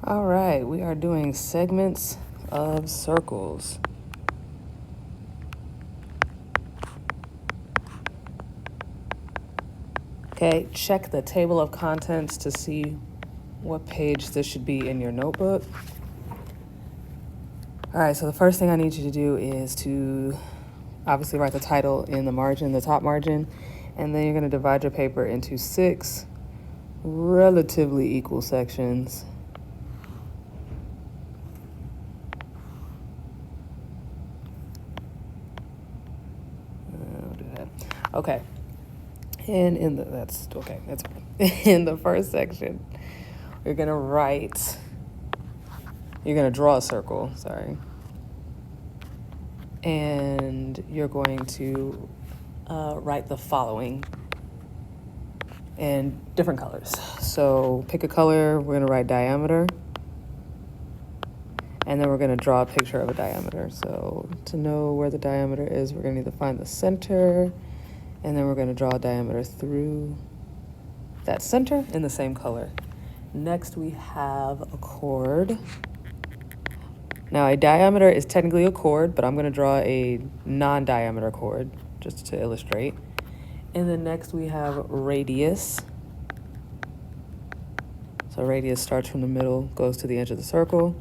All right, we are doing segments of circles. Okay, check the table of contents to see what page this should be in your notebook. All right, so the first thing I need you to do is to obviously write the title in the margin, the top margin, and then you're going to divide your paper into 6 relatively equal sections. I'll do that. Okay. And that's fine. In the first section, you're going to draw a circle, sorry. And you're going to write the following in different colors. So pick a color, we're going to write diameter, and then we're going to draw a picture of a diameter. So to know where the diameter is, we're going to need to find the center, and then we're going to draw a diameter through that center in the same color. Next, we have a chord. Now, a diameter is technically a chord, but I'm going to draw a non-diameter chord just to illustrate. And then next we have radius. So radius starts from the middle, goes to the edge of the circle.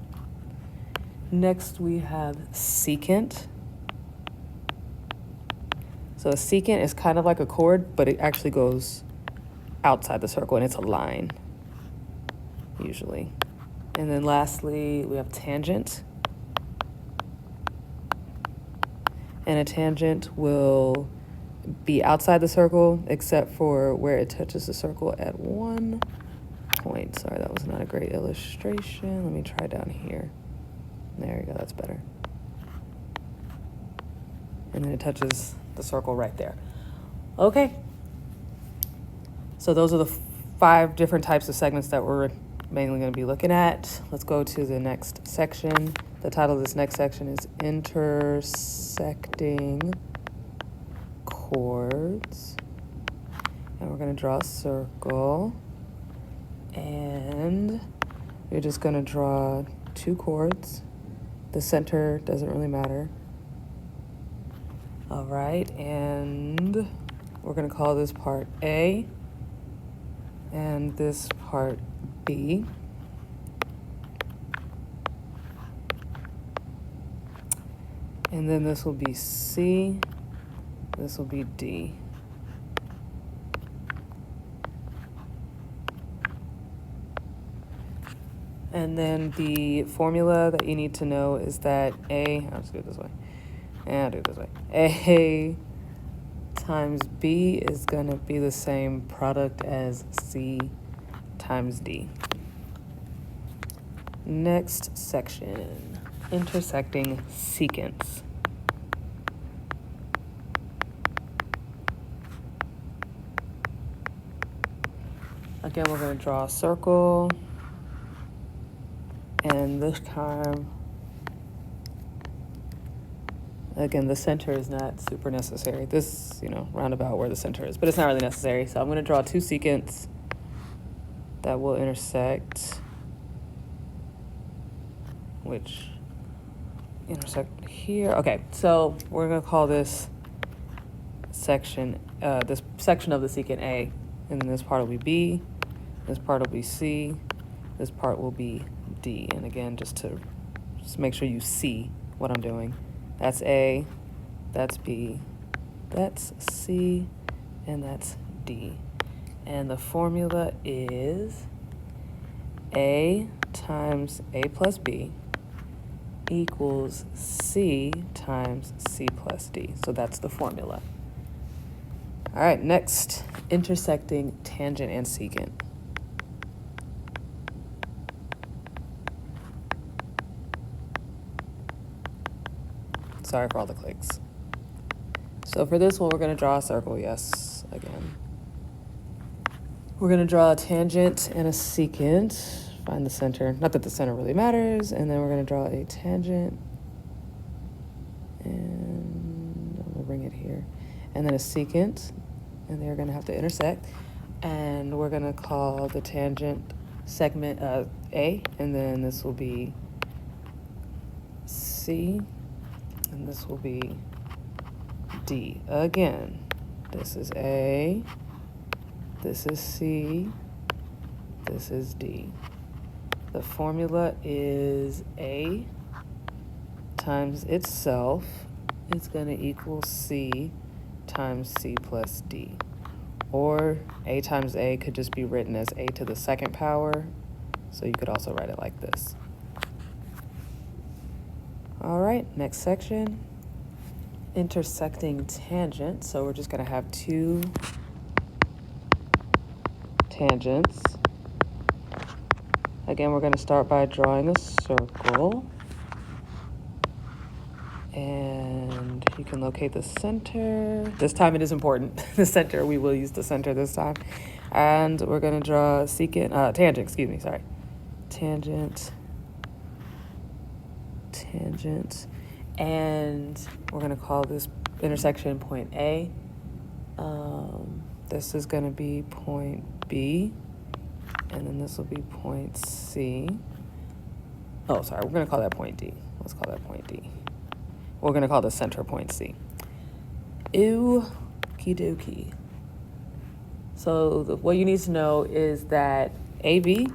Next we have secant. So a secant is kind of like a chord, but it actually goes outside the circle and it's a line, usually. And then lastly, we have tangent. And a tangent will be outside the circle except for where it touches the circle at one point. Sorry, that was not a great illustration. Let me try down here. There you go, that's better. And then it touches the circle right there. Okay. So those are the 5 different types of segments that we're mainly going to be looking at. Let's go to the next section. The title of this next section is Intersecting Chords. And we're going to draw a circle. And you're just going to draw 2 chords. The center doesn't really matter. All right, and we're going to call this part A and this part B. And then this will be C, this will be D. And then the formula that you need to know is that I'll just do it this way. I'll do it this way. A times B is going to be the same product as C times D. Next section, intersecting secants. Again, we're going to draw a circle. And this time, again, the center is not super necessary. This, roundabout where the center is, but it's not really necessary. So I'm going to draw 2 secants that will intersect, which intersect here. Okay, so we're going to call this section of the secant A, and then this part will be B, this part will be C, this part will be D. And again, just make sure you see what I'm doing. That's A, that's B, that's C, and that's D. And the formula is A times A plus B equals C times C plus D. So that's the formula. All right, next, intersecting tangent and secant. Sorry for all the clicks. So for this one, we're going to draw a circle, yes, again. We're going to draw a tangent and a secant. Find the center. Not that the center really matters. And then we're going to draw a tangent. And I'm going to bring it here. And then a secant. And they're going to have to intersect. And we're going to call the tangent segment A, and then this will be C, and this will be D. Again, this is A, this is C, this is D. The formula is A times itself is going to equal C times C plus D. Or A times A could just be written as A to the second power. So you could also write it like this. All right, next section. Intersecting tangents. So we're just going to have two tangents. Again, we're going to start by drawing a circle. And you can locate the center. This time it is important. The center, we will use the center this time. And we're going to draw tangent, excuse me, sorry. Tangent. And we're going to call this intersection point A. This is going to be point B. And then this will be point C. Oh, sorry, we're going to call that point D. Let's call that point D. We're going to call the center point C. Okie dokie. So what you need to know is that AB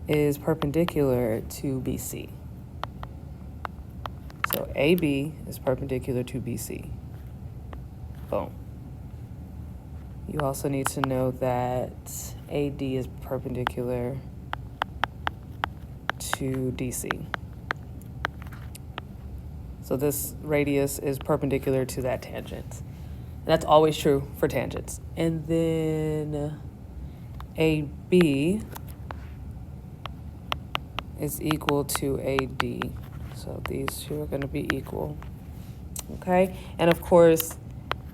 is perpendicular to BC. So AB is perpendicular to BC. Boom. You also need to know that AD is perpendicular to DC. So this radius is perpendicular to that tangent. And that's always true for tangents. And then AB is equal to AD. So these two are going to be equal. Okay? And of course,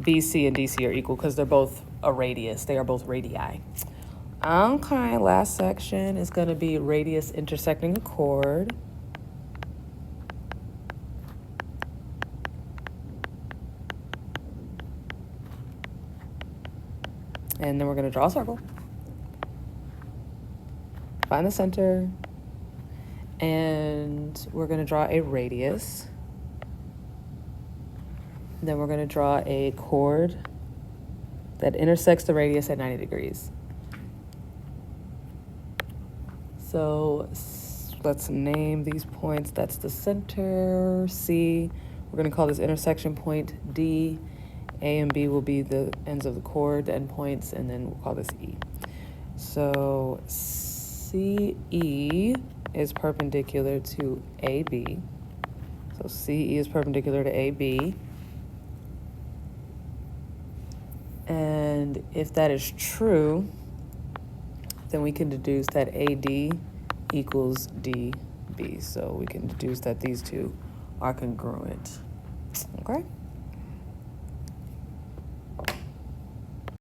BC and DC are equal because they're both a radius. They are both radii. Okay, last section is going to be radius intersecting a chord. And then we're going to draw a circle. Find the center. And we're going to draw a radius. Then we're going to draw a chord that intersects the radius at 90 degrees. So let's name these points. That's the center, C. We're going to call this intersection point D. A and B will be the ends of the chord, the endpoints, and then we'll call this E. So CE is perpendicular to AB. So CE is perpendicular to AB. And if that is true, then we can deduce that AD equals DB. So we can deduce that these two are congruent. Okay?